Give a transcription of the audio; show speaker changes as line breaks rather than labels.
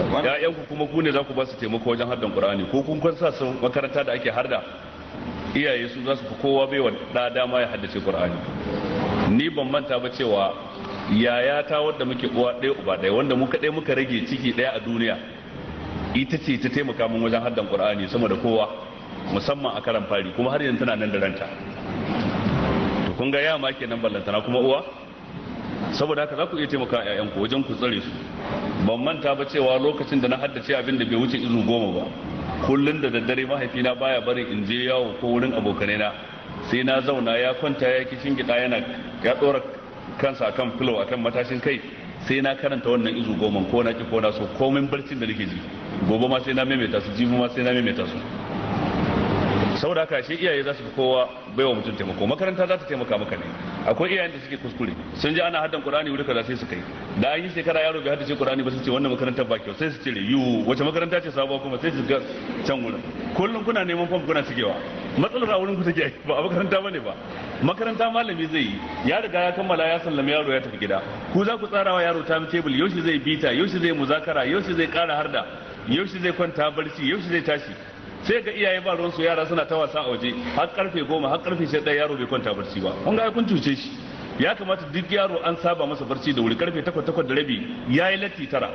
ƴaƴanku kuma ku ne za ku ba su taimako wajen haddan Qur'ani ko kun sa su makaranta da ake harda iyaye su za su fi kowa baiwa da dama ya haddace Qur'ani. Ni ban manta ba cewa yayata wadda muke uwa ɗaya uba ɗaya wanda mu kaɗai muka rage ciki ɗaya a duniya ita ce ta taimaka min wajen haddan Qur'ani sama da kowa musamman a karan fari kuma har yanzu tana nan da ranta. To kun ga yama kenan ballantana kuma uwa, saboda haka za ku iya taimaka ƴaƴanku wajen ku tsare su. Ban manta ba cewa lokacin da na haddace abin da bai wuce izu 10 ba, kullun da daddare mahaifina baya barin in je yawo ko wurin abokanai na, sai na zauna ya kwanta ya kishin gida yana ya dora kansa akan filo akan matashin kai, sai na karanta wannan izu 10 ko na ki ko na so komin barcin da nake ji, gobe ma sai na maimaita su, jibi ma sai na maimaita su. Saboda haka shi iyaye za su fi kowa baiwa mutum taimako, makaranta za ta taimaka maka ne. Akwai iyayen da suke kuskure, sun ji ana haddan Qur'ani wuri kaza sai su kai, da an yi shekara yaro bai haddace Qur'ani ba su ce wannan makarantar ba kyau, sai su cire yu wace makaranta ce sabuwa kuma sai su ga can wurin. Kullum kuna neman fam kuna cikewa, matsalar a wurin ku take ba a makaranta bane ba. Makaranta malami zai yi, ya riga ya kammala ya sallame yaro ya tafi gida, ku za ku tsara wa yaro time table, yaushe zai bita, yaushe zai muzakara, yaushe zai kara harda, yaushe zai kwanta barci, yaushe zai tashi. Sai ga iyaye ba ruwan su, yara suna ta wasa a waje har karfe 10 har karfe 11 yaro bai kwanta barci ba. Kun ga kun cuce shi. Ya kamata duk yaro an saba masa barci da wuri, karfe 8 da rabi yayi latti 9